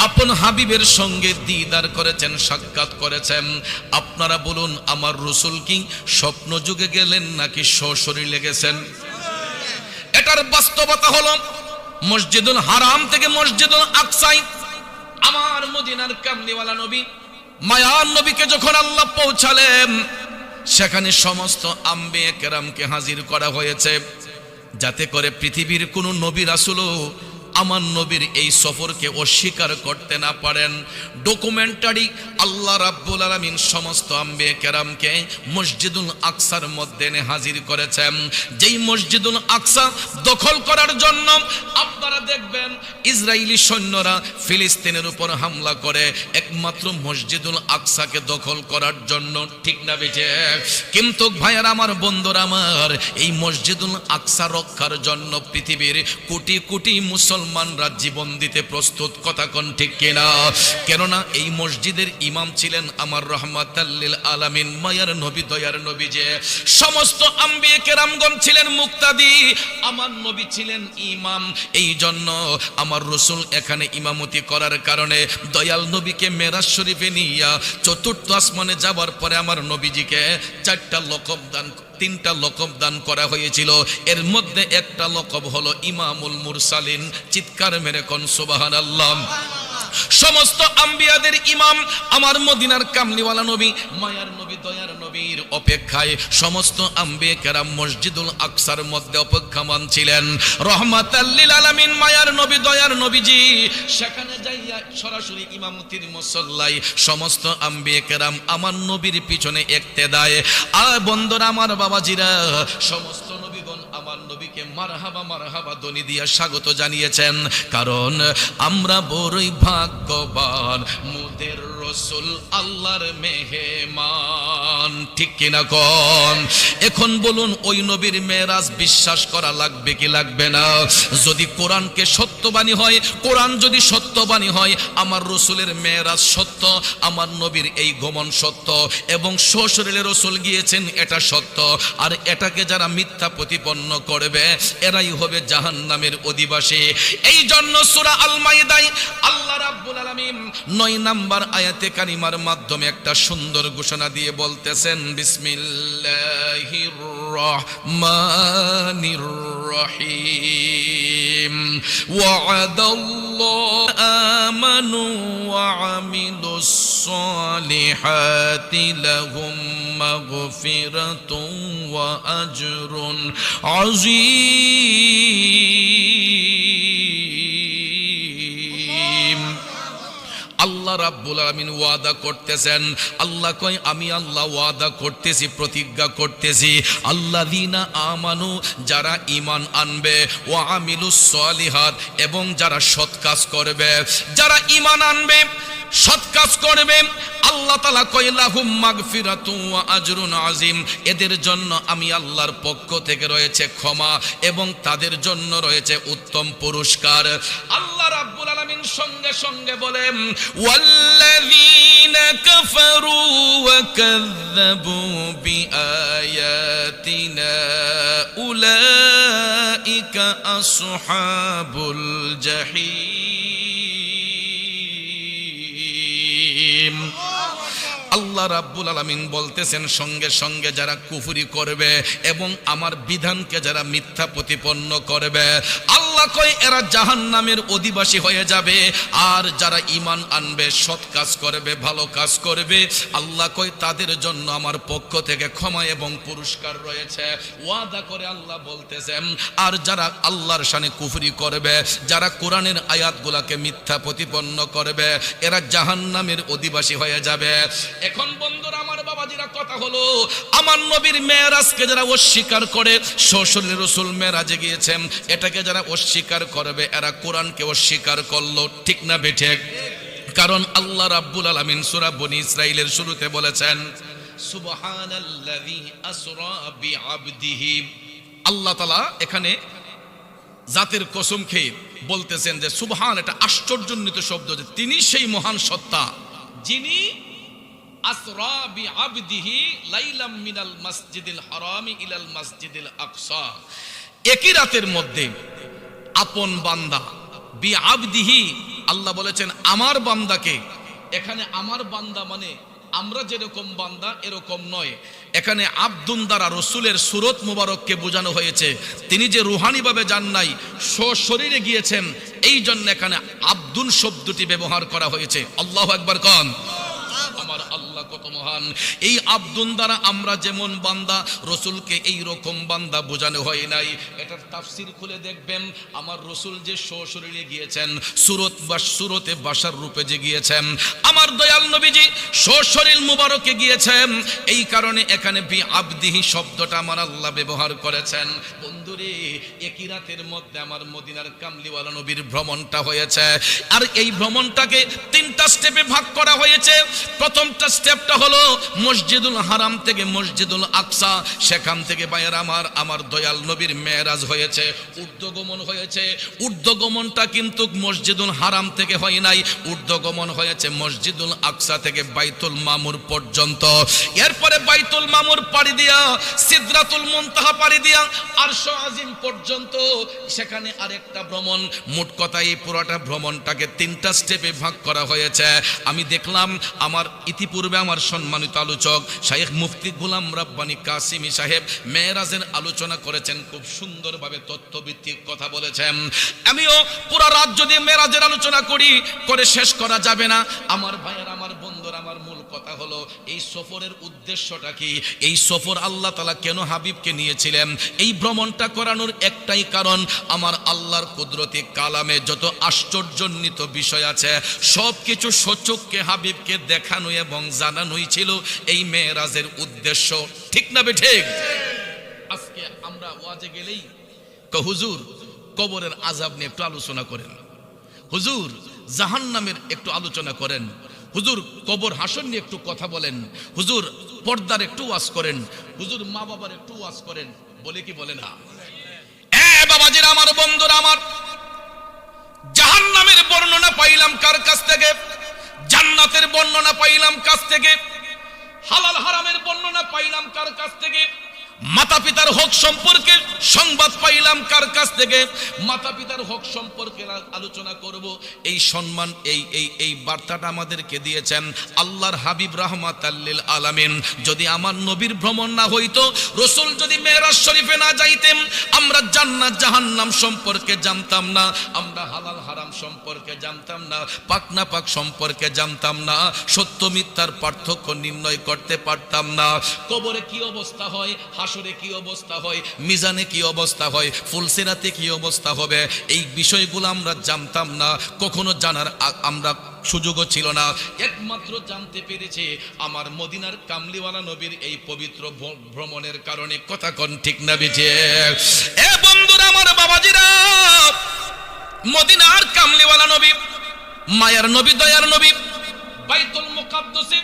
আপন হাবিবের সঙ্গে দিদার করেছেন, সাক্ষাৎ করেছেন। আপনারা বলুন, আমার রাসূল কি স্বপ্ন যুগে গেলেন নাকি সশরীরে গেছেন? এটার বাস্তবতা হলো মসজিদুল হারাম থেকে মসজিদুল আকসায় আমার মদিনার কামলিওয়ালা নবী মায়ার নবীকে যখন আল্লাহ পৌঁছালেন, সেখানে সমস্ত আম্বিয়া কেরামকে হাজির করা হয়েছে, যাতে করে পৃথিবীর কোন নবী রাসূলও আমার নবীর এই সফরকে অস্বীকার করতে না পারেন। ডকুমেন্টারি আল্লাহ রাব্বুল আলামিন সমস্ত আম্বিয়া কেরামকে মসজিদুল আকসার মধ্যে এনে হাজির করেছেন। যেই মসজিদুল আকসা দখল করার জন্য আপনারা দেখবেন ইসরায়েলি সৈন্যরা ফিলিস্তিনের উপর হামলা করে একমাত্র মসজিদুল আকসাকে দখল করার জন্য, ঠিক না বেজে? কিন্তু ভাইয়ার আমার, বন্ধুরা আমার, এই মসজিদুল আকসা রক্ষার জন্য পৃথিবীর কোটি কোটি মুসলমানরা জীবন দিতে প্রস্তুত, কথা কোন ঠিক কিনা? কেননা এই মসজিদের ইমাম ছিলেন আমার রাহমাতাল লিল আলামিন মায়ার নবী, দয়ার নবী। যে সমস্ত আম্বিয়া কেরামগণ ছিলেন মুক্তাদি, আমার নবী ছিলেন ইমাম। এই জন্য আমার রাসূল এখানে ইমামতি করার কারণে দয়াল নবীকে মেরাজ শরীফে নিয়া চতুর্থ আসমানে যাবার পরে আমার নবীজিকে তিনটা লকব দান করা হয়েছিল। এর মধ্যে একটা লকব হলো ইমামুল মুরসালিন। চিৎকার মেরে কোন সুবহানাল্লাহ। সমস্ত আম্বিয়াদের ইমাম আমার মদিনার কামলিওয়ালা নবী মায়ার নবী, দয়ার নবীর অপেক্ষায় সমস্ত আম্বিয়া কেরাম মসজিদুল আকসার মধ্যে অপেক্ষমান ছিলেন। রহমাতাল লিল আলামিন মায়ার নবী, দয়ার নবীজি সেখানে যাইয়া সরাসরি ইমামতির মুসল্লায় সমস্ত আম্বিয়া কেরাম আমার নবীর পিছনে ইক্তেদায়। আর বন্ধুরা আমার, বাবাজিরা, সমস্ত নবীগণ আমার নবীকে মারহাবা মারহাবা ধ্বনি দিয়া স্বাগত জানিয়েছেন। কারণ আমরা বড়ই ভাগ্যবান, মোদের রাসূল আল্লাহর মেহমান, ঠিক কিনা কোন? এখন বলুন, ওই নবীর মেরাজ বিশ্বাস করা লাগবে কি লাগবে না? যদি কোরআনকে সত্যবাণী হয়, কোরআন যদি সত্যবাণী হয়, আমার রাসূলের মেরাজ সত্য, আমার নবীর এই গমন সত্য, এবং সশরীরে রাসূল গিয়েছেন এটা সত্য। আর এটাকে যারা মিথ্যা প্রতিপন্ন করবে, এরাই হবে জাহান্নামের অধিবাসী। এই জন্য সূরা আল মাইদায় আল্লাহ রাব্বুল আলামিন 9 নম্বর আয়াতে কারিমার মাধ্যমে একটা সুন্দর ঘোষণা দিয়ে বলতেছেন, বিসমিল্লাহির রহমানির রহিম। ওয়া'দাল্লাহু আমানু ওয়া আমিলুস সালিহাতি লাহুম মাগফিরাতুন ওয়া আজরুন আযীম। আল্লাহ রাব্বুল আলামিন ওয়াদা করতেছেন, আল্লাহ কয় আমি আল্লাহ ওয়াদা করতেছি, প্রতিজ্ঞা করতেছি, আল্লাযীনা আমানু, যারা ঈমান আনবে, ওয়া আমিলুস সালিহাত, এবং যারা সৎ কাজ করবে, যারা ঈমান আনবে, সৎ কাজ করবে, আল্লাহ তাআলা কয় লাহুম মাগফিরাতুন ওয়া আজরুন আযীম, এদের জন্য আমি আল্লাহর পক্ষ থেকে রয়েছে ক্ষমা এবং তাদের জন্য রয়েছে উত্তম পুরস্কার। আল্লাহ রাব্বুল আলামিন সঙ্গে সঙ্গে বলেন, ওয়াল্লাযীনা কাফারু ওয়া কাযযাবু বিআয়াতিনা উলাইকা আসহাবুল জাহিম। আল্লাহ রাব্বুল আলামিন বলতেছেন, সঙ্গে সঙ্গে যারা কুফরি করবে এবং আমার বিধানকে যারা মিথ্যা প্রতিপন্ন করবে, আল্লাহ কয় এরা জাহান্নামের অধিবাসী হয়ে যাবে। আর যারা ঈমান আনবে, সৎ কাজ করবে, ভালো কাজ করবে, আল্লাহ কয় তাদের জন্য আমার পক্ষ থেকে ক্ষমা এবং পুরস্কার রয়েছে। ওয়াদা করে আল্লাহ বলতেছেন, আর যারা আল্লাহর শানে কুফরি করবে, যারা কোরআনের আয়াতগুলোকে মিথ্যা প্রতিপন্ন করবে, এরা জাহান্নামের অধিবাসী হয়ে যাবে। এখন বন্ধুরা আমার, বাবাজিরা, কথা হলো আমার নবীর মেরাজকে যারা অস্বীকার করে, সশরীরে রাসূল মেরাজে গিয়েছেন, এটাকে যারা অস্বীকার করবে, এরা কোরআনকে অস্বীকার করলো, ঠিক না বেঠিক? কারণ আল্লাহ রাব্বুল আলামিন সূরা বনী ইসরাঈলের শুরুতে বলেছেন, সুবহানাল্লাযী আসরা বিআবদিহি। আল্লাহ তাআলা এখানে জাতের কসম খেয়ে বলতেছেন যে সুবহান, এটা আশ্চর্যান্বিত শব্দ, যে তিনি সেই মহান সত্তা যিনি আসরা বিআবদিহি লাইলাম মিনাল মাসজিদিল হারামি ইলাল মাসজিদিল আকসা, একই রাতের মধ্যে আপন বান্দা বিআবদিহি আল্লাহ বলেছেন আমার বান্দাকে। এখানে আমার বান্দা মানে আমরা যেরকম বান্দা এরকম নয়, এখানে আব্দুন দ্বারা রসুলের সুরত মুবারককে বোঝানো হয়েছে। তিনি যে রুহানি ভাবে যান নাই, শরীরে গিয়েছেন, এই জন্য এখানে আব্দুন শব্দটি ব্যবহার করা হয়েছে। আল্লাহু আকবার কোন। আমার আল্লাহ কত মহান। এই আব্দুন দ্বারা আমরা যেমন বান্দা, রসুলকে এই রকম বান্দা বোঝানো হয় নাই। এটার তাফসীর খুলে দেখবেন, আমার রসুল যে শরীরে গিয়েছেন, সুরতে বাশার রূপে যে গিয়েছেন, আমার দয়াল নবীজি শরীর মুবারকে গিয়েছেন, এই কারণে এখানে বি আবদিহি শব্দটা আমার আল্লাহ ব্যবহার করেছেন। বন্ধুরে, একই রাতের মধ্যে আমার মদিনার কামলিওয়ালা নবীর ভ্রমণটা হয়েছে, আর এই ভ্রমণটাকে 3টা স্টেপে ভাগ করা হয়েছে। প্রথমটা স্টেপটা হলো মসজিদুল হারাম থেকে মসজিদুল আকসা, সেখান থেকে বাইরে আমার দয়াল নবীর মেরাজ হয়েছে, ঊর্ধ্বগমন হয়েছে। ঊর্ধ্বগমনটা কিন্তু মসজিদুল হারাম থেকে হয় নাই, ঊর্ধ্বগমন হয়েছে মসজিদুল আকসা থেকে বাইতুল মামুর পর্যন্ত। এরপরে বাইতুল মামুর পাড়ি দিয়া সিদরাতুল মুনতাহা পাড়ি দিয়া আরশ আজিম পর্যন্ত, সেখানে আরেকটা ভ্রমণ। মোট কথা এই পুরোটা ভ্রমণটাকে 3টা স্টেপে ভাগ করা হয়েছে। আমি দেখলাম আমার ইতিপূর্বে আমার সম্মানিত আলোচক শাইখ মুফতি গোলাম রাব্বানী কাসিমি সাহেব মেরাজের আলোচনা করেছেন, খুব সুন্দরভাবে তথ্যভিত্তিক কথা বলেছেন। আমিও পুরো রাত যদি মেরাজের আলোচনা করে শেষ করা যাবে না। আমার ভাইয়ের, আমার বন্ধুর, আমার মূল কথা হলো এই সফরের উদ্দেশ্যটা কি, এই সফর আল্লাহ তাআলা কেন হাবিবকে নিয়েছিলেন। এই ভ্রমণটা করানোর একটাই কারণ, আমার আল্লাহর কুদরতি কালামে যত আশ্চর্যান্বিত বিষয় আছে সব কিছু সচক্ষে হাবিবকে দেখানো এবং জানানোই ছিল এই মেরাজের উদ্দেশ্য। ঠিক না বে ঠিক? আজকে আমরা ওয়াজে গেলেই হুজুর কবরের আযাব নিয়ে একটু আলোচনা করেন, হুজুর জাহান্নামের একটু আলোচনা করেন, হুজুর কবর হাসর নিয়ে একটু কথা বলেন, হুজুর পর্দার একটু ওয়াজ করেন, হুজুর মা বাবার একটু ওয়াজ করেন, বলে কি বলে না? বাবাজিরা, আমার বন্ধুরা, আমার জাহান্নামের বর্ণনা পাইলাম কার কাছ থেকে? জান্নাতের বর্ণনা পাইলাম কাছ থেকে? হালাল হারামের বর্ণনা পাইলাম কার কাছ থেকে? মাতা পিতার হক সম্পর্কে সংবাদ পাইলাম কার কাছ থেকে? মাতা পিতার হক সম্পর্কে আলোচনা করব। এই সম্মান, এই বার্তাটা আমাদেরকে দিয়েছেন আল্লাহর হাবিব রাহমাতাল লিল আলামিন। যদি আমার নবীর ভ্রমণ না হইতো, রসুল যদি মেরাজ শরীফে না যাইতেন, আমরা জান্নাত জাহান্নাম সম্পর্কে জানতাম না, আমরা হালাল হারাম সম্পর্কে জানতাম না, পাক না পাক সম্পর্কে জানতাম না, সত্য মিথ্যার পার্থক্য নির্ণয় করতে পারতাম না। কবরে কি অবস্থা হয়, হাসরে কি অবস্থা হয়, মিজানে কি অবস্থা হয়, ফুলসিরাতে কি অবস্থা হবে, এই বিষয়গুলো আমরা জানতাম না, কখনো জানার আমরা সুযোগও ছিল না। একমাত্র জানতে পেরেছে আমার মদিনার কামলিওয়ালা নবীর এই পবিত্র ভ্রমণের কারণে। কথা কোন ঠিক না বেজে? এ বন্ধুরা, আমার বাবাজিরা, মদিনার কামলিওয়ালা নবী, মায়ার নবী, দয়ার নবী, বাইতুল মুকাদ্দাসে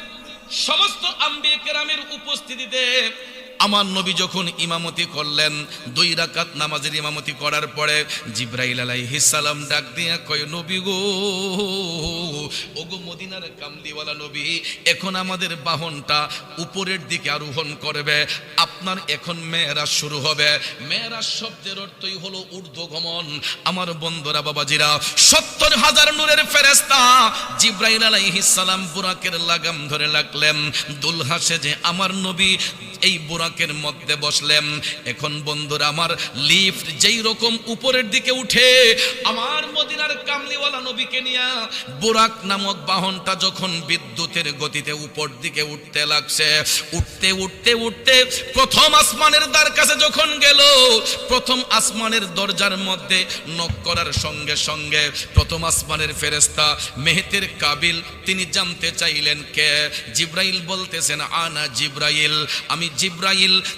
সমস্ত আম্বিয়া কেরামের উপস্থিতিতে আমার নবী যখন ইমামতি করলেন, 2 রাকাত নামাজের ইমামতি করার পরে জিবরাইল আলাইহিস সালাম ডাক দিয়া কয়, নবী গো, ওগো মদিনার কামলিওয়ালা নবী, এখন আমাদের বাহনটা উপরের দিকে আরোহণ করবে, আপনার এখন মেরাজ শুরু হবে। মেরাজ শব্দের অর্থই হলো ঊর্ধ্বগমন। আমার বন্ধুরা, বাবাজিরা, 70,000 নূরের ফেরেশতা জিবরাইল আলাইহিস সালাম বুরাকের লাগাম ধরে লাগলেন, দুলহা সেজে আমার নবী এই বুরাকের মধ্যে বসলেন। এখন বন্ধুরা আমার, লিফট যেই রকম উপরের দিকে উঠে, আমার মদিনার কামলিওয়ালা নবীকে নিয়ে বুরাক নামক বাহনটা যখন বিদ্যুতের গতিতে উপর দিকে উঠতে লাগছে, উঠতে উঠতে উঠতে প্রথম আসমানের দ্বার কাছে যখন গেল, প্রথম আসমানের দরজার মধ্যে নক করার সঙ্গে সঙ্গে প্রথম আসমানের ফেরেশতা মেহেতের কাবিল তিনি জানতে চাইলেন কে? জিবরাইল বলতেছেন, আনা জিবরাইল, আমি জিবরাইল।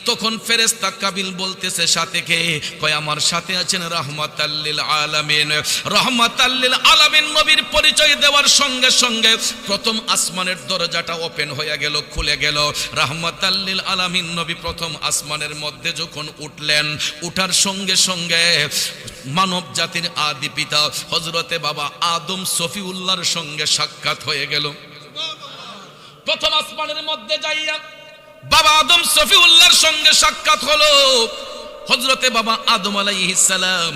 তখন ফেরেশতা কাবিল বলতেছে, সাথে কে? কয়, আমার সাথে আছেন রাহমাতাল লিল আলামিন। রাহমাতাল লিল আলামিন নবীর পরিচয় দেওয়ার সঙ্গে সঙ্গে প্রথম আসমানের দরজাটা ওপেন হয়ে গেল, খুলে গেল। রাহমাতাল লিল আলামিন নবী প্রথম আসমানের মধ্যে যখন উঠলেন, উঠার সঙ্গে সঙ্গে মানব জাতির আদি পিতা হযরতে বাবা আদম সফিউল্লাহর সঙ্গে সাক্ষাৎ হয়ে গেল। প্রথম আসমানের মধ্যে যাইয়া বাবা আদম সফিউল্লাহর সঙ্গে সাক্ষাৎ হলো। হযরতে বাবা আদম আলাইহিস সালাম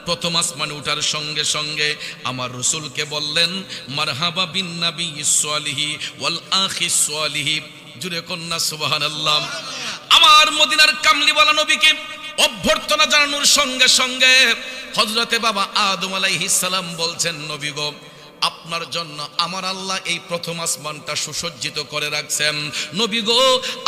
প্রথম আসমানে উঠার সঙ্গে সঙ্গে আমার রাসূলকে বললেন, মারহাবা বিন নবী সালিহি ওয়াল আখি সালিহি। জুরে কন্যা সুবহানাল্লাহ। আমার মদিনার কামলিওয়ালা নবীকে অভ্যর্থনা জানানোর সঙ্গে সঙ্গে হযরতে বাবা আদম আলাইহিস সালাম বলছেন, নবী গো, আপনার জন্য আমার আল্লাহ এই প্রথম আসমানটা সুসজ্জিত করে রাখছেন। নবী গো,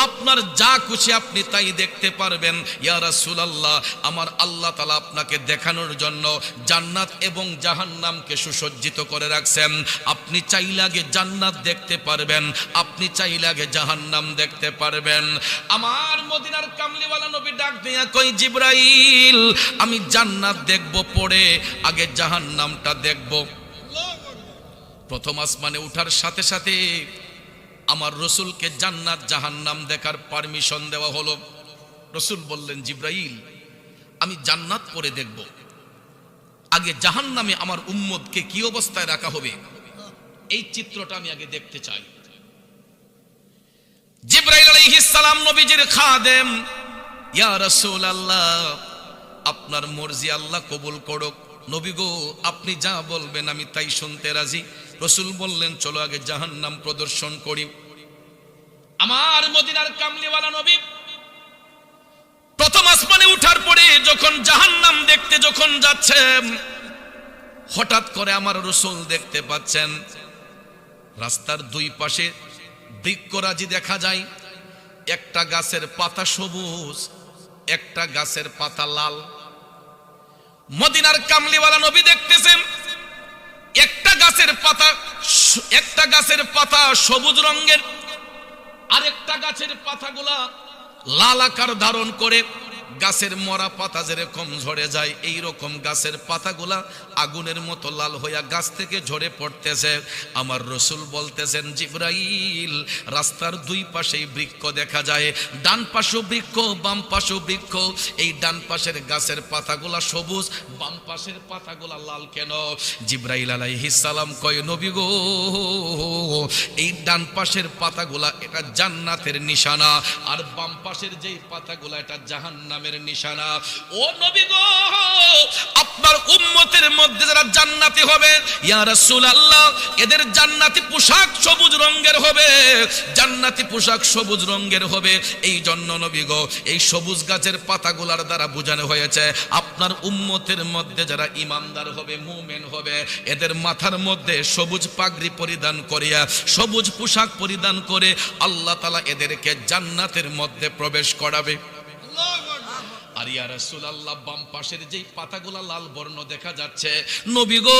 আপনার যা খুশি আপনি তাই দেখতে পারবেন। ইয়া রাসূলুল্লাহ, আমার আল্লাহ তাআলা আপনাকে দেখানোর জন্য জান্নাত এবং জাহান্নামকে সুসজ্জিত করে রাখছেন। আপনি চাইলে আগে জান্নাত দেখতে পারবেন, আপনি চাইলে আগে জাহান্নাম দেখতে পারবেন। আমার মদিনার কামলিওয়ালা নবী ডাক দিয়া কই, জিবরাইল, আমি জান্নাত দেখব পরে আগে জাহান্নামটা দেখব। প্রথম আসমানে উঠার সাথে সাথে আমার রাসূলকে জান্নাত জাহান্নাম দেখার পারমিশন দেওয়া হলো। রাসূল বললেন, জিবরাইল, আমি জান্নাত পরে দেখব, আগে জাহান্নামে আমার উম্মতকে কি অবস্থায় রাখা হবে এই চিত্রটা আমি আগে দেখতে চাই। জিবরাইল আলাইহিস সালাম নবীজির খাদেম, ইয়া রাসূলুল্লাহ, আপনার মর্জি আল্লাহ কবুল করুক। নবী গো, আপনি যা বলবেন আমি তাই শুনতে রাজি। রাসূল বললেন, চলো আগে জাহান্নাম প্রদর্শন করি। আমার মদিনার কামলিওয়ালা নবী প্রথম আসমানে উঠার পরে যখন জাহান্নাম দেখতে যখন যাচ্ছেন, হঠাৎ করে আমার রাসূল দেখতে পাচ্ছেন রাস্তার দুই পাশে বৃক্ষরাজি দেখা যায়। একটা গাছের পাতা সবুজ, একটা গাছের পাতা লাল। মদিনার কামলিওয়ালা নবী দেখতেছেন একটা গাছের পাতা সবুজ রঙের, আরেকটা গাছের পাতাগুলা লাল আকার ধারণ করে। গাছের মরা পাতা যেরকম ঝরে যায়, এই রকম গাছের পাতাগুলা আগুনের মতো লাল হইয়া গাছ থেকে ঝরে পড়তেছে। আমার রাসূল বলতেছেন, জিবরাইল, রাস্তার দুই পাশেই বৃক্ষ দেখা যায়, ডান পাশেও বৃক্ষ, বাম পাশেও বৃক্ষ। এই ডান পাশের গাছের পাতাগুলা সবুজ, বাম পাশের পাতাগুলা লাল কেন? জিবরাইল আলাইহিস সালাম কয়, নবী গো, এই ডান পাশের পাতাগুলা এটা জান্নাতের নিশানা, আর বাম পাশের যেই পাতাগুলা এটা জাহান্নামের নিশানা। ও নবী গো, আপনার উম্মতের মধ্যে যারা জান্নাতি হবে, ইয়া রাসূলুল্লাহ, এদের জান্নাতি পোশাক সবুজ রঙের হবে, জান্নাতি পোশাক সবুজ রঙের হবে। এই জন্য নবী গো, এই সবুজ গাছের পাতাগুলার দ্বারা বোঝানো হয়েছে আপনার উম্মতের মধ্যে যারা ঈমানদার হবে, মুমিন হবে, এদের মাথার মধ্যে সবুজ পাগড়ি পরিধান করিয়া সবুজ পোশাক পরিধান করে আল্লাহ তাআলা এদেরকে জান্নাতের মধ্যে প্রবেশ করাবে। আর ইয়া রাসূলুল্লাহ, বাম পাশের যেই পাতাগুলা লাল বর্ণ দেখা যাচ্ছে, নবী গো,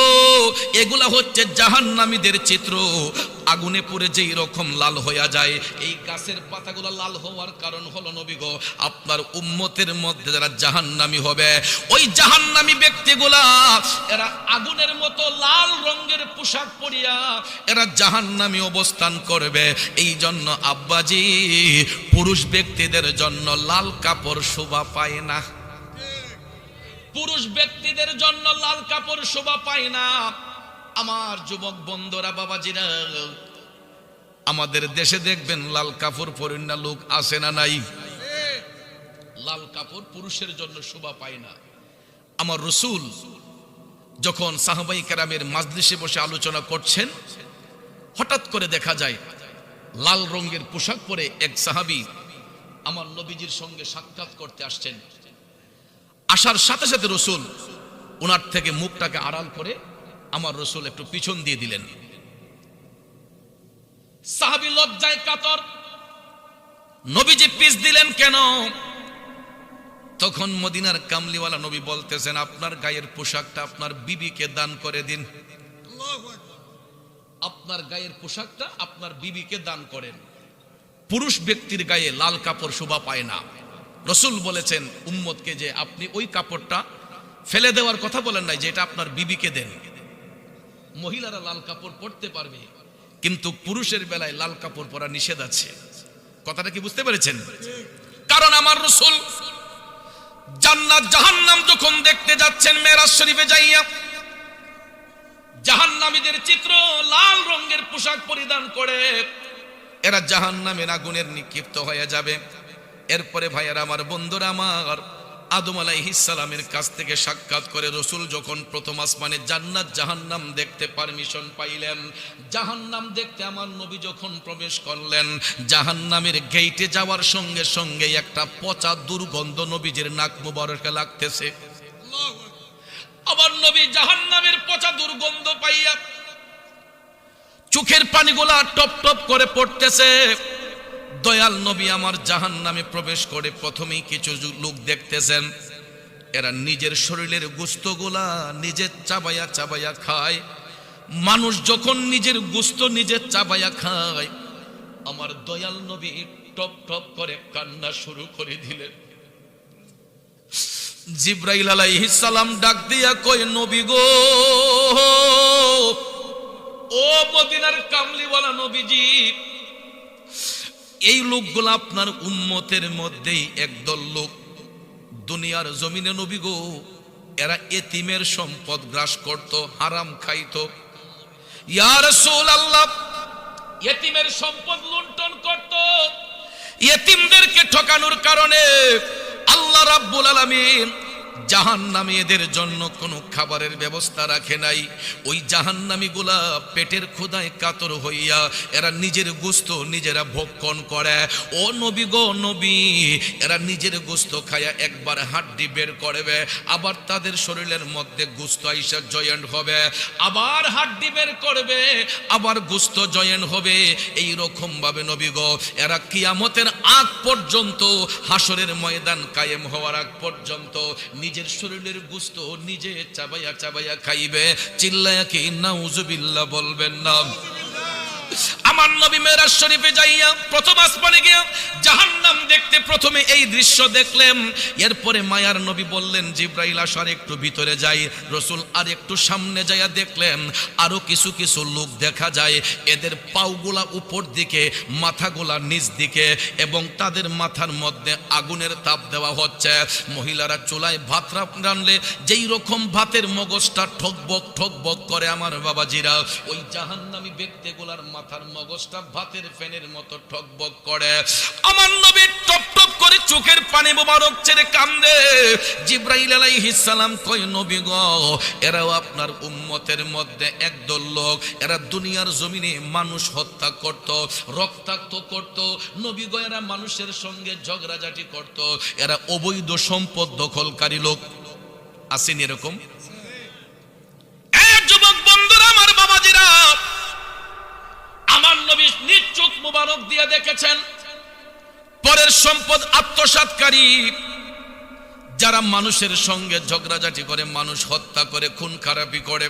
এগুলা হচ্ছে জাহান্নামীদের চিত্র। আগুনে পুড়ে যেই রকম লাল হইয়া যায়, এই গাছের পাতাগুলা লাল হওয়ার কারণ হলো নবী গো, আপনার উম্মতের মধ্যে যারা জাহান্নামী হবে, ওই জাহান্নামী ব্যক্তিগুলা এরা আগুনের মতো লাল রঙের পোশাক পরিয়া এরা জাহান্নামী অবস্থান করবে। এই জন্য আব্বাজি, পুরুষ ব্যক্তিদের জন্য লাল কাপড় শোভা পায় না, পুরুষ ব্যক্তিদের জন্য লাল কাপড় শোভা পায় না। আমার যুবক বন্ধুরা, বাবাজিরা, আমাদের দেশে দেখবেন লাল কাপড় পরে না লোক আসে না নাই? লাল কাপড় পুরুষের জন্য শোভা পায় না। আমার রাসূল যখন সাহাবায়ে কেরামের মাজলিসে বসে আলোচনা করছেন, হঠাৎ করে দেখা যায় লাল রঙের পোশাক পরে এক সাহাবী আমার নবীজির সঙ্গে সাক্ষাৎ করতে আসছেন। আসার সাথে সাথে রাসূল ওনার থেকে মুখটাকে আড়াল করে আমার রাসূল একটু পিছন দিয়ে দিলেন। সাহাবী লজ্জায় কাতর, নবীজি পিছ দিলেন কেন? তখন মদিনার কামলিওয়ালা নবী বলতেছেন, আপনার গায়ের পোশাকটা আপনার বিবিকে দান করে দিন, আপনার গায়ের পোশাকটা আপনার বিবিকে দান করেন। পুরুষ ব্যক্তির গায়ে লাল কাপড় শোভা পায় না। রাসূল বলেছেন উম্মতকে যে আপনি ওই কাপড়টা ফেলে দেওয়ার কথা বলেন নাই, যে এটা আপনার বিবিকে দেন। মহিলারা লাল কাপড় পরতে পারবে, কিন্তু পুরুষের বেলায় লাল কাপড় পরা নিষেধ আছে। কথাটা কি বুঝতে পেরেছেন? কারণ আমার রাসূল জান্নাত জাহান্নাম যখন দেখতে যাচ্ছেন মেরাজ শরীফে যাইয়া, জাহান্নামীদের চিত্র লাল রঙের পোশাক পরিধান করে এরা জাহান্নামের আগুনের নিক্ষিপ্ত হয়ে যাবে। এরপরে ভাইয়েরা আমার, বন্ধুরা আমার, আদম আলাইহিস সালামের কাছ থেকে সাক্ষাৎ করে রসুল যখন প্রথম আসমানে জান্নাত জাহান্নাম দেখতে পারমিশন পাইলেন, জাহান্নাম দেখতে আমার নবী যখন প্রবেশ করলেন, জাহান্নামের গেইটে যাওয়ার সঙ্গে সঙ্গে একটা পচা দুর্গন্ধ নবীজির নাক মুবারকে লাগতেছে। আমার নবী জাহান্নামের পচা দুর্গন্ধ পাইয়া চোখের পানিগুলা টপ টপ করে পড়তেছে। দয়াল নবী আমার জাহান্নামে প্রবেশ করে প্রথমেই কিছু লোক দেখতেছেন, এরা নিজের শরীরের গোশতগুলা নিজে চাবায়া চাবায়া খায়। মানুষ যখন নিজের গোশত নিজে চাবায়া খায়, আমার দয়াল নবী টপ টপ করে কান্না শুরু করে দিলেন। জিবরাইল আলাইহিস সালাম ডাক দিয়া কয়, নবী গো, ও মদিনার কামলিওয়ালা নবীজি, এই লোকগুলো আপনার উম্মতের মধ্যেই একদল লোক দুনিয়ার জমিনে নবী গো, এরা এতিমের সম্পদ গ্রাস করত, হারাম খাইত। ইয়া রাসূলুল্লাহ, এতিমের সম্পদ লুণ্ঠন করত। এতিমদেরকে ঠকানোর কারণে আল্লাহ রাব্বুল আলামিন জাহান্নামী এদের জন্য কোনো খাবারের ব্যবস্থা রাখে নাই। ওই জাহান্নামীগুলা পেটের ক্ষুধায় কাতর হইয়া এরা নিজের গোশত নিজেরা ভক্ষণ করে। ও নবী গো নবী, এরা নিজের গোশত খায়া একবার হাড্ডি বের করবে, আবার তাদের শরীরের মধ্যে গোশত আইসা জয়েন্ট হবে, আবার হাড্ডি বের করবে, আবার গোশত জয়েন্ট হবে। এই রকম ভাবে নবী গো, এরা কিয়ামতের আগ পর্যন্ত, হাসরের ময়দান কায়েম হওয়ার আগ পর্যন্ত নিজের শরীরের গোশত নিজে চাবাইয়া চাবাইয়া খাইবে। চিল্লায়া কি নাউজুবিল্লাহ বলবেন না? আমার নবী মেরাজ শরীফে যাইয়া প্রথম আসমানে গিয়ে জাহান্নাম দেখতে প্রথমে এই দৃশ্য দেখলেন। এরপরে মায়ার নবী বললেন, জিবরাইল আসার একটু ভিতরে যাই। রসুল আর একটু সামনে যাইয়া দেখলেন আরো কিছু কিছু লোক দেখা যায়, এদের পাওগুলা উপর দিকে, মাথাগুলা নিচ দিকে, এবং তাদের মাথার মধ্যে আগুনের তাপ দেওয়া হচ্ছে। মহিলারা চুলায় ভাত রান্নলে যেই রকম ভাতের মগজটা ঠকবক ঠকবক করে আমার বাবাজিরা, ওই জাহান্নামী ব্যক্তিগুলার মাথার মগজটা ভাতের ফেনের মতো ঠকবক করে। আমার নবী টপ টপ করে চোখের পানি মোবারক ছেড়ে কান্দে। জিবরাইল আলাইহিস সালাম কয়, নবী গো, এরাও আপনার উম্মতের মধ্যে একদল লোক, এরা দুনিয়ার জমিনে মানুষ হত্যা করত, রক্তাক্ত করত। নবী গো, এরা মানুষের সঙ্গে ঝগড়াঝাটি করত, এরা অবৈধ সম্পদ দখলকারী লোক। আসেন এরকম? যুবক বন্ধুরা, আমার বাবাজিরা, আমার নবী নিজ চোখ মুবারক দিয়ে দেখেছেন পরের সম্পদ আত্মসাৎকারী, যারা মানুষের সঙ্গে ঝগড়াঝাটি করে, মানুষ হত্যা করে, খুন খারাপি করে,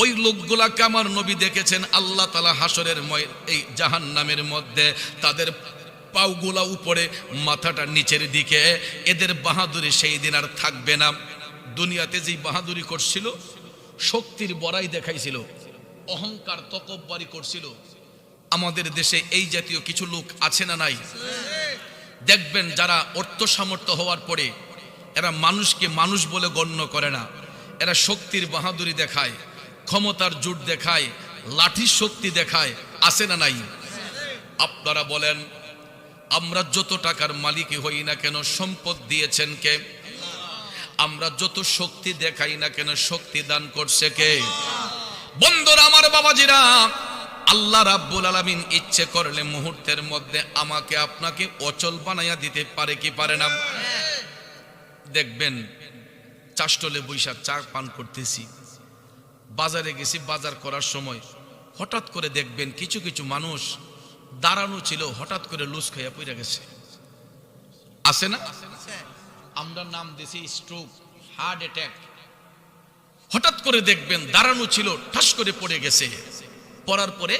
ওই লোকগুলাকে আমার নবী দেখেছেন। আল্লাহ তাআলা হাসরের এই জাহান্নামের মধ্যে তাদের পাওগুলা উপরে, মাথাটা নিচের দিকে। এদের বাহাদুরি সেই দিন আর থাকবে না। দুনিয়াতে যেই বাহাদুরি করছিল, শক্তির বড়াই দেখাইছিল, অহংকার তকব্বরি করছিল, আমাদের দেশে এই জাতীয় কিছু লোক আছে না নাই? দেখবেন যারা অর্থ সামর্থ্য হওয়ার পরে এরা মানুষকে মানুষ বলে গণ্য করে না, এরা শক্তির বাহাদুরি দেখায়, ক্ষমতার জোট দেখায়, লাঠির শক্তি দেখায়। আছে না নাই? আপনারা বলেন, আমরা যত টাকার মালিকই হই না কেন, সম্পদ দিয়েছেন কে? আমরা যত শক্তি দেখাই না কেন, শক্তি দান করছে কে? বন্ধুরা, আমার বাবাজিরা, আল্লাহ রাব্বুল আলামিন ইচ্ছে করলে মুহূর্তের মধ্যে আমাকে আপনাকে অচল বানাইয়া দিতে পারে কি পারে না? দেখবেন চাষটলে বৈশা চা পান করতেছি, বাজারে গেছি, বাজার করার সময় হঠাৎ করে দেখবেন কিছু কিছু মানুষ দাঁড়ানো ছিল, হঠাৎ করে লুজ খাইয়া পড়ে গেছে। আছে না? আমরা নাম দিছি স্ট্রোক, হার্ট অ্যাটাক। হঠাৎ করে দেখবেন দাঁড়ানো ছিল, ঠাস করে পড়ে গেছে। পড়ার পরে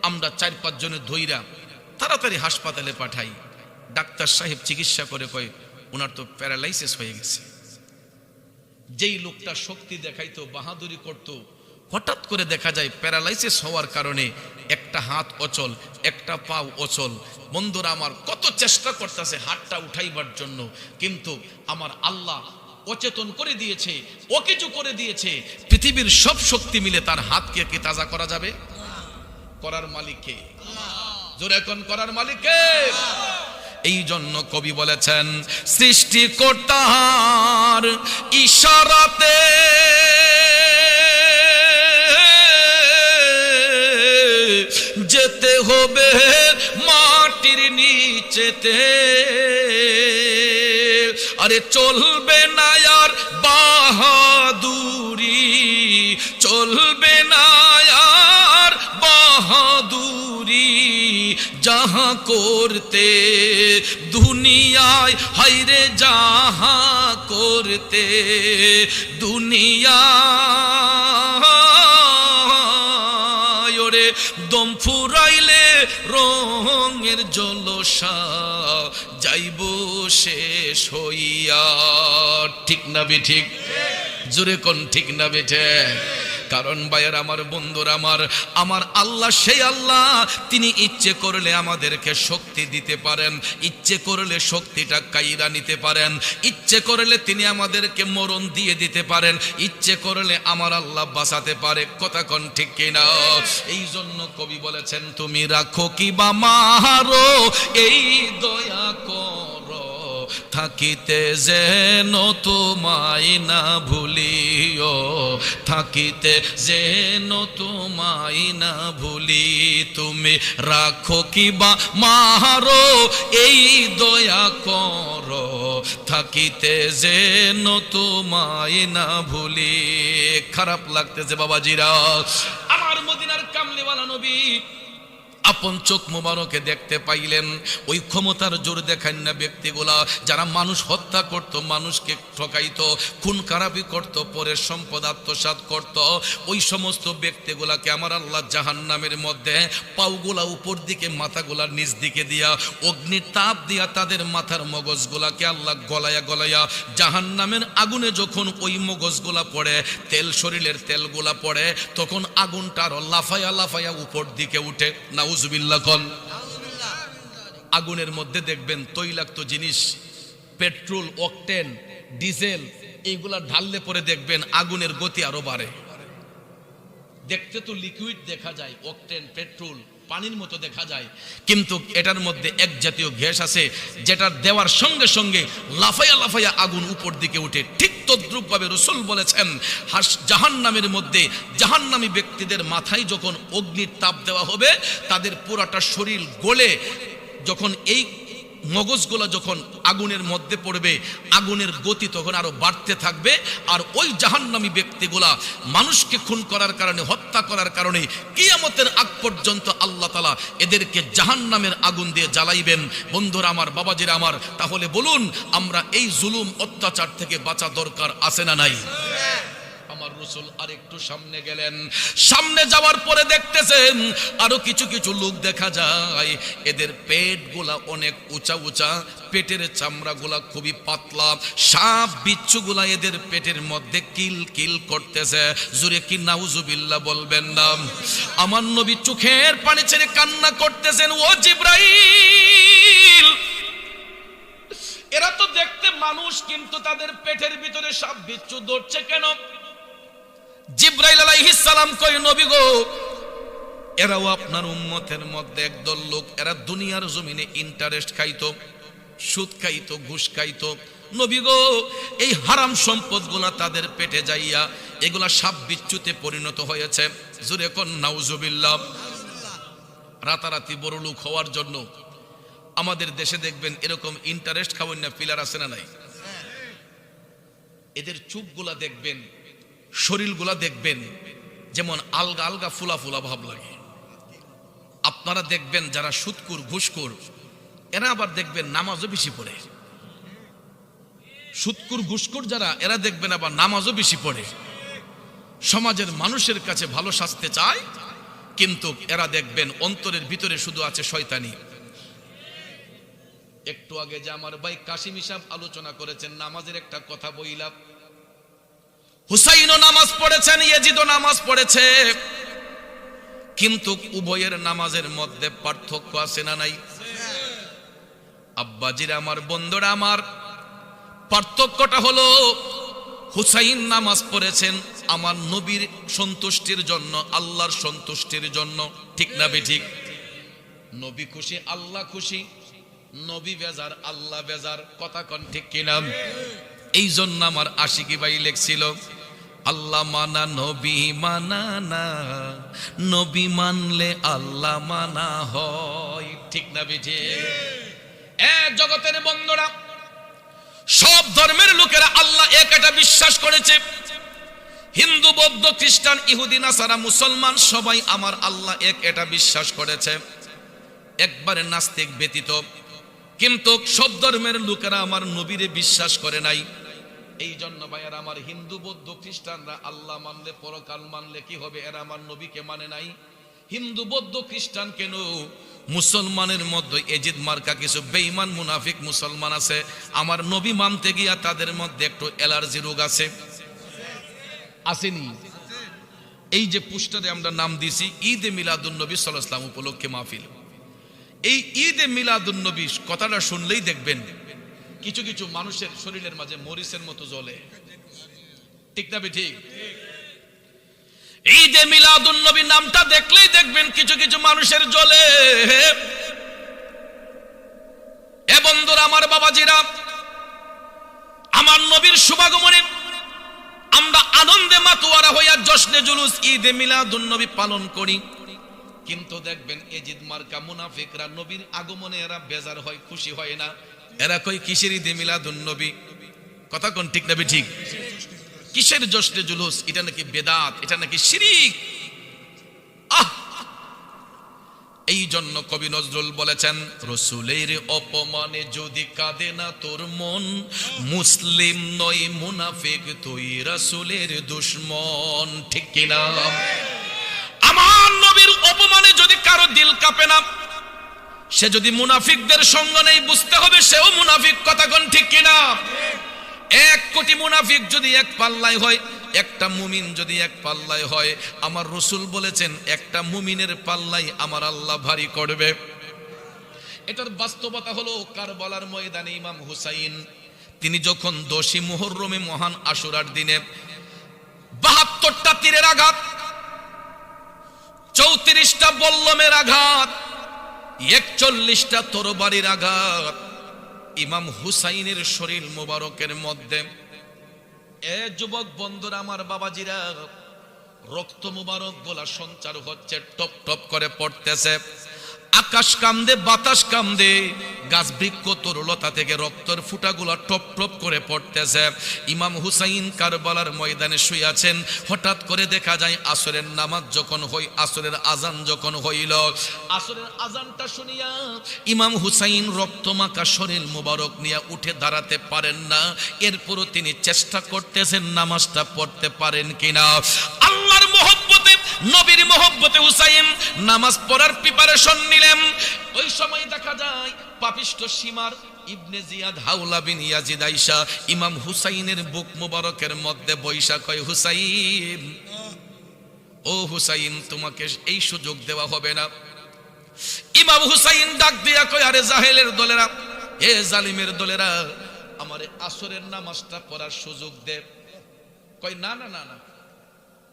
আমরা 4-5 জনের ধইরা তাড়াতাড়ি হাসপাতালে পাঠাই। ডাক্তার সাহেব চিকিৎসা করে কয়, ওনার তো প্যারালাইসিস হয়ে গেছে। যেই লোকটা শক্তি দেখাইতো, বাহাদুরি করত, হঠাৎ করে দেখা যায় প্যারালাইসিস হওয়ার কারণে একটা হাত অচল, একটা পাও অচল। বন্ধুরা আমার, কত চেষ্টা করতেছে হাতটা উঠাইবার জন্য, কিন্তু আমার আল্লাহ অচেতন করে দিয়েছে, ও কিছু করে দিয়েছে। পৃথিবীর সব শক্তি মিলে তার হাতকে কি তাজা করা যাবে? করার মালিক কে? জোরে কোন করার মালিক কে? এই জন্য কবি বলেছেন সৃষ্টিকর্তার ইশারাতে যেতে হবে মাটির নিচেতে, আরে চলবে না আর বাহাদুরি, চলবে না আর বাহাদুরি, যাহা করতে দুনিয়ায় হাইরে যাহা করতে দুনিয়ায়, ওরে দম ফুরাইলে রঙের জলসা যাইব শেষ হইয়া। ঠিক না বেঠিক? জোরে কোন ঠিক না বেঠে? কারণ ভাইয়ের আমার, বন্ধুরা আমার, আমার আল্লাহ সেই আল্লাহ, তিনি ইচ্ছে করলে আমাদেরকে শক্তি দিতে পারেন, ইচ্ছে করলে শক্তিটা কাইরা নিতে পারেন, ইচ্ছে করলে তিনি আমাদেরকে মরণ দিয়ে দিতে পারেন, ইচ্ছে করলে আমার আল্লাহ বাঁচাতে পারে। কথা কোন ঠিক কিনা? এই জন্য কবি বলেছেন তুমি রাখো কি বা মারো এই দয়া করো, থাকিতে যেন তোমায় না ভুলিও, থাকিতে যেন তোমায় না ভুলি, তুমি রাখো কি বা মারো এই দয়া করো, থাকিতে যেন তোমায় না ভুলি। খারাপ লাগতেছে বাবাজিরা, আমার মদিনার কামলিওয়ালা নবী আপন চোখ মোবারকে দেখতে পাইলেন ওই ক্ষমতার জোর দেখান না ব্যক্তিগুলা যারা মানুষ হত্যা করত, মানুষকে ঠকাইতো, খুন খারাপি করত, পরের সম্পদ আত্মসাৎ করত, ওই সমস্ত ব্যক্তিগুলাকে আমার আল্লাহ জাহান্নামের মধ্যে পাউগুলা উপর দিকে, মাথাগুলা নিচ দিকে দিয়া, অগ্নির তাপ দিয়া তাদের মাথার মগজগুলাকে আল্লাহ গলায়া গলায়া জাহান্নামের আগুনে যখন ওই মগজগুলা পড়ে, তেল শরীরের তেলগুলা পড়ে, তখন আগুনটা আরো লাফায়া লাফায়া উপর দিকে উঠে। নাউজুবিল্লাহ কোন? আগুনের মধ্যে দেখবেন তৈলাক্ত জিনিস, পেট্রোল, অকটেন, ডিজেল, এইগুলা ঢাললে পরে দেখবেন আগুনের গতি আরো বাড়ে। দেখতে তো লিকুইড দেখা যায়, অকটেন, পেট্রোল পানির মতো দেখা যায়, কিন্তু এটার মধ্যে এক জাতীয় গ্যাস আছে যেটা দেওয়ার সঙ্গে সঙ্গে লাফাইয়া লাফাইয়া আগুন উপর দিকে উঠে। ঠিক তদ্রূপ ভাবে রাসূল বলেছেন জাহান্নামের মধ্যে জাহান্নামী ব্যক্তিদের মাথায় যখন অগ্নির তাপ দেওয়া হবে, তাদের পুরাটা শরীর গলে যখন এই মগজগুলা যখন আগুনের মধ্যে পড়বে, আগুনের গতি তখন আরো বাড়তে থাকবে। আর ওই জাহান্নামী ব্যক্তিগুলা মানুষকে খুন করার কারণে, হত্যা করার কারণে কিয়ামতের আগ পর্যন্ত আল্লাহ তাআলা এদেরকে জাহান্নামের আগুন দিয়ে জ্বালাইবেন। বন্ধুরা আমার, বাবাজিরা আমার, তাহলে বলুন আমরা এই জুলুম অত্যাচার থেকে বাঁচা দরকার আছে না নাই? আমার রাসূল আরেকটু সামনে গেলেন, সামনে যাওয়ার পরে দেখতেছেন আরো কিছু কিছু লোক দেখা যায়, এদের পেটগুলা অনেক উঁচা উঁচা, পেটের চামড়াগুলা খুবই পাতলা, সাপ বিচ্ছুগুলা এদের পেটের মধ্যে কিল কিল করতেছে। জোরে কি নাউজুবিল্লাহ বলবেন না? আমার নবী চোখের পানি ছেড়ে কান্না করতেছেন, ও জিবরাইল, এরা তো দেখতে মানুষ, কিন্তু তাদের পেটের ভিতরে সাপ বিচ্ছু ধরছে কেন? জিবরাইল আলাইহিস সালাম কই, নবী গো, এরাও আপনার উম্মতের মধ্যে একদল লোক, এরা দুনিয়ার জমিনে ইন্টারেস্ট খাইতো, সুদ খাইতো, ঘুষ খাইতো। নবী গো, এই হারাম সম্পদগুলা তাদের পেটে যাইয়া এগুলা সাপ বিচ্ছুতে পরিণত হয়েছে। জোরে কোন নাউজুবিল্লাহ। রাতারাতি বড় লোক হওয়ার জন্য আমাদের দেশে দেখবেন এরকম ইন্টারেস্ট খাওয়ান না পিলার আছে না নাই? এদের চুপগুলা দেখবেন, শরীরগুলা দেখবেন যেমন আলগা আলগা ফুলা ফুলা ভাব লাগে। আপনারা দেখবেন যারা সুদকুর, ঘুষখোর, এরা আবার দেখবেন নামাজও বেশি পড়ে। সুদকুর, ঘুষখোর যারা, এরা দেখবেন আবার নামাজও বেশি পড়ে। সমাজের মানুষের কাছে ভালো সাজতে চায়, কিন্তু এরা দেখবেন অন্তরের ভিতরে শুধু আছে শয়তানি। একটু আগে যে আমার ভাই কাশিম সাহেব আলোচনা করেছেন, নামাজের একটা কথা বইলাম। হুসাইনও নামাজ পড়েছেন, ইয়াজিদও নামাজ পড়েছে, কিন্তু উভয়ের নামাজের মধ্যে পার্থক্য আছে না নাই? আব্বাজিরা আমার, বন্ধুরা আমার, পার্থক্যটা হলো হুসাইন নামাজ পড়েছেন আমার নবীর সন্তুষ্টির জন্য, আল্লাহর সন্তুষ্টির জন্য। ঠিক না বেঠিক? নবী খুশি, আল্লাহ খুশি। নবী বেজার, আল্লাহ বেজার, কথা কোন ঠিক কিনা? এই জন্য আমার আশিকি ভাই লেখছিল, আল্লাহ মানা নবী মানা না, নবী মানলে আল্লাহ মানা হয়, ঠিক না বেঠে? জগতের বন্ধুরা, সব ধর্মের লোকেরা আল্লাহ এক এটা বিশ্বাস করেছে। হিন্দু, বৌদ্ধ, খ্রিস্টান, ইহুদি, নাসারা, মুসলমান সবাই আমার আল্লাহ এক এটা বিশ্বাস করেছে, একবারে নাস্তিক ব্যতীত। কিন্তু সব ধর্মের লোকেরা আমার নবীরে বিশ্বাস করে নাই। এই জন্য ভাইয়ার আমার হিন্দু, বৌদ্ধ, খ্রিস্টানরা আল্লাহ মানলে, পরকাল মানলে কি হবে, এরা আমার নবীকে মানে নাই। হিন্দু, বৌদ্ধ, খ্রিস্টান কেন, মুসলমানের মধ্যে এজিদ মার্কা কিছু বেঈমান মুনাফিক মুসলমান আছে, আমার নবী মানতে গিয়া তাদের মধ্যে একটু অ্যালার্জি রোগ আছে, আসেনি? এই যে পোস্টারে আমরা নাম দিয়েছি ঈদে মিলাদুন নবী সাল্লাল্লাহু আলাইহি ওয়াসাল্লাম উপলক্ষে মাহফিল, এই ঈদে মিলাদুন নবী কথাটা শুনলেই দেখবেন কিছু কিছু মানুষের শরীরের মাঝে মরিচের মতো জ্বলে, ঠিক না ঠিক? ঈদে মিলাদুন নবী নামটা দেখলেই দেখবেন কিছু কিছু মানুষের জ্বলে। এ বন্ধুরা, আমার বাবাজিরা, আমার নবীর শুভাগমনে আমরা আনন্দে মাতোয়ারা হইয়া জশ্নে জুলুস ঈদে মিলাদুন নবী পালন করি। কিন্তু দেখবেন এজিদ মার্কা মুনাফিকরা নবীর আগমনে এরা বেজার হয়, খুশি হয় না। এরা কই কিসের ঈদে মিলাদুন নবী, কথা কোন ঠিক না ঠিক? কিসের জশ্নে জুলুস, এটা নাকি বেদাত, এটা নাকি শিরিক। এই জন্য কবি নজরুল বলেছেন, রসুলের অপমানে যদি কাঁদে না তোর মন, মুসলিম নয় মুনাফিক তুই রাসূলের দুশমন, ঠিক কিনা? আমার নবীর অপমানে যদি কারো দিল কাঁপে না, সে যদি মুনাফিকদের সঙ্গ নেই, বুঝতে হবে সেও মুনাফিক, কথা কোন ঠিক কিনা? 1 কোটি মুনাফিক যদি এক পাল্লায় হয়, একটা মুমিন যদি এক পাল্লায় হয়, আমার রাসূল বলেছেন একটা মুমিনের পাল্লাই আমার আল্লাহ ভারী করবে। এটার বাস্তবতা হলো কারবালার ময়দানে ইমাম হুসাইন তিনি যখন 10ই মুহররমে মহান আশুরার দিনে 72টা তীরের আঘাত, 34টা বল্লমের আঘাত, 41টা তরবারির আঘাত ইমাম হুসাইনের শরীর মোবারকের মধ্যে, এ যুবক বন্ধুরা, আমার বাবাজিরা, রক্ত মোবারক গোলা সঞ্চার হচ্ছে, টপ টপ করে পড়তেছে। আকাশ কামদে, বাতাস কামদে, গাছ বৃক্ষ তরুলতা থেকে রক্তের ফুটাগুলা টপ টপ করে পড়তেছে। ইমাম হুসাইন কারবালার ময়দানে শুয়ে আছেন। হঠাৎ করে দেখা যায় আসরের নামাজ যখন হই, আসরের আজান যখন হইল, আসরের আজানটা শুনিয়া ইমাম হুসাইন রক্তমাখা শরীর মুবারক নিয়ে উঠে দাঁড়াতে পারেন না। এরপরও তিনি চেষ্টা করতেছেন নামাজটা পড়তে পারেন কিনা। আল্লাহর মহব্বতে, নবীর মহব্বতে হুসাইন নামাজ পড়ার প্রিপারেশন নিলেন। ওই সময় দেখা যায় পাপিষ্ট সীমার ইবনে জিয়াদ হাওলা বিন ইয়াজিদ আয়েশা ইমাম হুসাইনের বুক মোবারকের মধ্যে বৈশা কয়, হুসাইন, ও হুসাইন, তোমাকে এই সুযোগ দেওয়া হবে না। ইমাম হুসাইন ডাক দিয়া কয়, আরে জাহেলের দলেরা, এ জালিমের দলেরা, আমারে আসরের নামাজটা পড়ার সুযোগ দে। কয়, না না না না,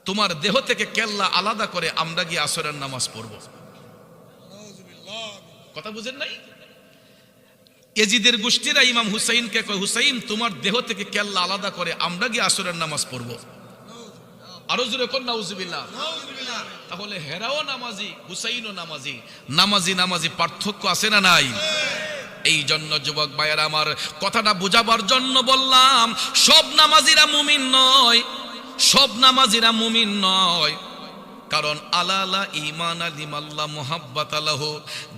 তোমার দেহ থেকে কেল্লা আলাদা করে আমরা গিয়ে আসরের নামাজ পড়ব। কথা বুঝেন নাই? এজিদের গোষ্ঠীরা ইমাম হুসাইনকে কয়, হুসাইন, তোমার দেহ থেকে কেল্লা আলাদা করে আমরা গিয়ে আসরের নামাজ পড়ব। আরো জোরে কোন নাউজুবিল্লাহ। তাহলে হেরাও নামাজি, হুসাইনও নামাজি, নামাজি নামাজি পার্থক্য আছে না নাই? এই জন্য যুবক ভাইয়েরা, আমার কথাটা বুঝাবার জন্য বললাম, সব নামাজিরা মুমিন নয়, সব নামাজিরা মুমিন নয়। কারণ আলালা ঈমান আলিমাল্লাহ মুহাব্বাত আলাহু,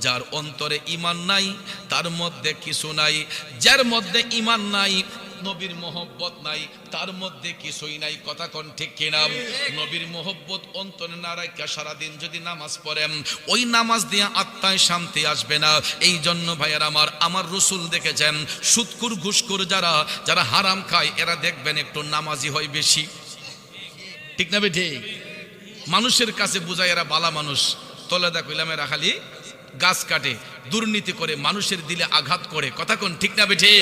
যার অন্তরে ঈমান নাই তার মধ্যে কিছু নাই, যার মধ্যে ঈমান নাই, নবীর মহব্বত নাই, তার মধ্যে কিছুই নাই। কথা কোন ঠিক কিনা? নবীর মহব্বত অন্তরে না রাখা সারাদিন যদি নামাজ পড়েন, ওই নামাজ দিয়ে আত্মায় শান্তি আসবে না। এই জন্য ভাইয়ের আমার রাসূল দেখেছেন, সুদখোর ঘুষখোর যারা যারা হারাম খায়, এরা দেখবেন একটু নামাজি হয় বেশি, ঠিক না ঠিক? মানুষের কাছে বুঝায় এরা বালা মানুষ, তলেদা কইলাম এরা খালি গাছ কাটে, দুর্নীতি করে, মানুষের দিলে আঘাত করে। কথা কোন ঠিক না বেঠে?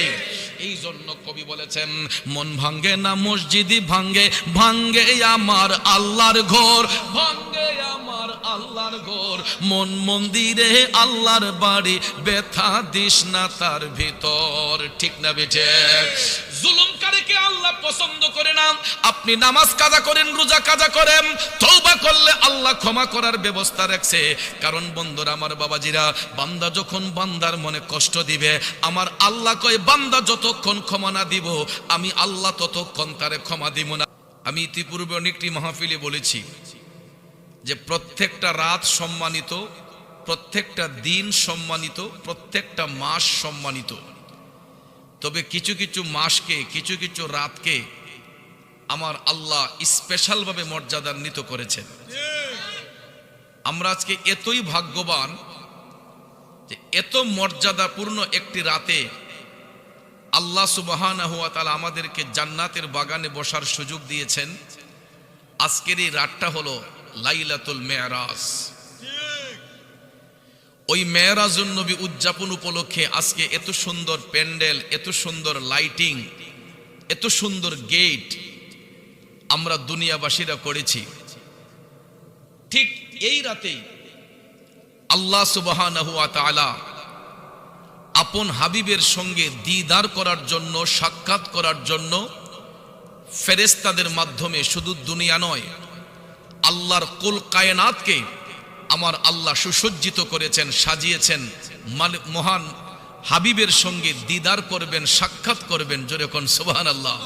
এই জন্য কবি বলেছেন, মন ভাঙ্গে না মসজিদি ভাঙ্গে, ভাঙ্গে আমার আল্লাহর ঘর, ভাঙ্গে আমার আল্লাহর ঘর, মন মন্দিরে আল্লাহর বাড়ি, ব্যথা দিস না তার ভিতর। ঠিক না বেঠে? জুলুমকারীকে আল্লাহ পছন্দ করে না। আপনি নামাজ কাজা করেন, রোজা কাজা করেন, তওবা করলে আল্লাহ ক্ষমা করার ব্যবস্থা রাখছে। কারণ বন্ধুরা আমার, বাবাজিরা, বান্দা যখন বান্দার মনে কষ্ট দিবে, আমার আল্লাহ কয় বান্দা যতক্ষণ ক্ষমা না দিব আমি আল্লাহ ততক্ষণ তারে ক্ষমা দিব না। আমি ইতিপূর্বে অনেকটি মাহফিলে বলেছি যে প্রত্যেকটা রাত সম্মানিত, প্রত্যেকটা দিন সম্মানিত, প্রত্যেকটা মাস সম্মানিত। তবে কিছু কিছু মাসকে, কিছু কিছু রাতকে আমার আল্লাহ স্পেশালভাবে মর্যাদান্বিত করেছেন। আমরা আজকে এতই ভাগ্যবান যে এত মর্যাদাপূর্ণ একটি রাতে আল্লাহ সুবহানাহু ওয়া তাআলা আমাদেরকে জান্নাতের বাগানে বসার সুযোগ দিয়েছেন। আজকের এই রাতটা হলো লাইলাতুল মেরাজ। ওই মেরাজুন নবী উদযাপন উপলক্ষে আজকে এত সুন্দর প্যান্ডেল, এত সুন্দর লাইটিং, এত সুন্দর গেট আমরা দুনিয়াবাসীরা করেছি। ঠিক এই রাতেই আল্লাহ সুবহানাহু ওয়া তাআলা আপন হাবিবের সঙ্গে দিদার করার জন্য, সাক্ষাৎ করার জন্য ফেরেশতাদের মাধ্যমে শুধু দুনিয়া নয়, আল্লাহর কুল কায়নাতকে আমার আল্লাহ সুসজ্জিত করেছেন, সাজিয়েছেন। মহান হাবিবের সঙ্গে দিদার করবেন, সাক্ষাৎ করবেন। জোরে কোন সুবহানাল্লাহ।